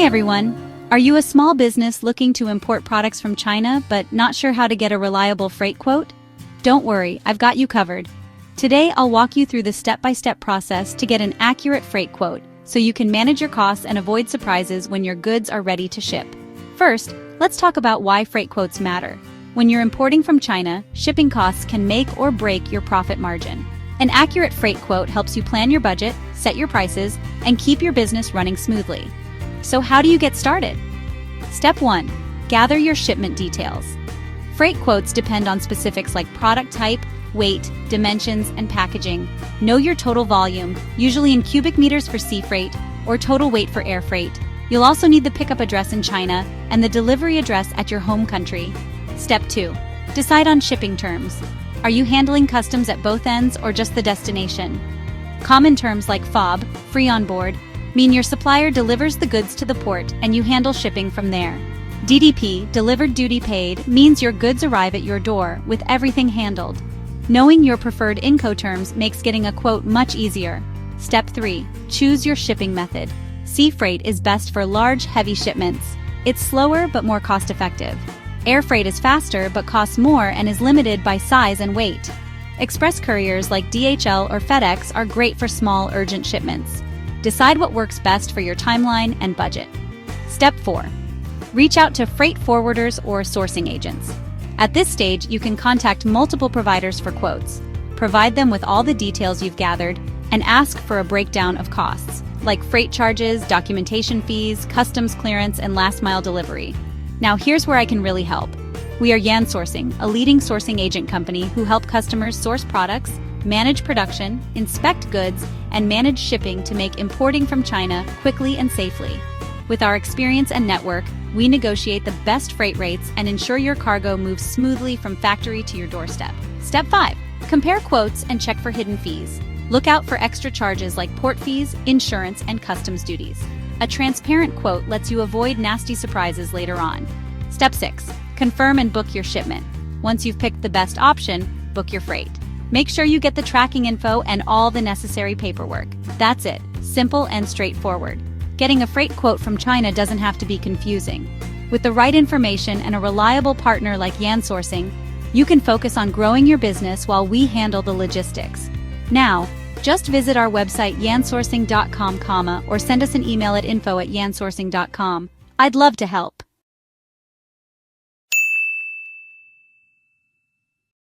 Hi everyone! Are you a small business looking to import products from China but not sure how to get a reliable freight quote? Don't worry, I've got you covered. Today I'll walk you through the step-by-step process to get an accurate freight quote so you can manage your costs and avoid surprises when your goods are ready to ship. First, let's talk about why freight quotes matter. When you're importing from China, shipping costs can make or break your profit margin. An accurate freight quote helps you plan your budget, set your prices, and keep your business running smoothly. So how do you get started? Step 1. Gather your shipment details. Freight quotes depend on specifics like product type, weight, dimensions, and packaging. Know your total volume, usually in cubic meters for sea freight, or total weight for air freight. You'll also need the pickup address in China and the delivery address at your home country. Step 2. Decide on shipping terms. Are you handling customs at both ends or just the destination? Common terms like FOB, free on board, mean your supplier delivers the goods to the port and you handle shipping from there. DDP, delivered duty paid, means your goods arrive at your door with everything handled. Knowing your preferred Incoterms makes getting a quote much easier. Step 3. Choose your shipping method. Sea freight is best for large, heavy shipments. It's slower but more cost-effective. Air freight is faster but costs more and is limited by size and weight. Express couriers like DHL or FedEx are great for small, urgent shipments. Decide what works best for your timeline and budget. Step 4. Reach out to freight forwarders or sourcing agents. At this stage, you can contact multiple providers for quotes, provide them with all the details you've gathered, and ask for a breakdown of costs, like freight charges, documentation fees, customs clearance, and last-mile delivery. Now here's where I can really help. We are Yansourcing, a leading sourcing agent company who help customers source products, manage production, inspect goods, and manage shipping to make importing from China quickly and safely. With our experience and network, we negotiate the best freight rates and ensure your cargo moves smoothly from factory to your doorstep. Step 5. Compare quotes and check for hidden fees. Look out for extra charges like port fees, insurance, and customs duties. A transparent quote lets you avoid nasty surprises later on. Step 6. Confirm and book your shipment. Once you've picked the best option, book your freight. Make sure you get the tracking info and all the necessary paperwork. That's it. Simple and straightforward. Getting a freight quote from China doesn't have to be confusing. With the right information and a reliable partner like Yansourcing, you can focus on growing your business while we handle the logistics. Now, just visit our website yansourcing.com, or send us an email at info@yansourcing.com. I'd love to help.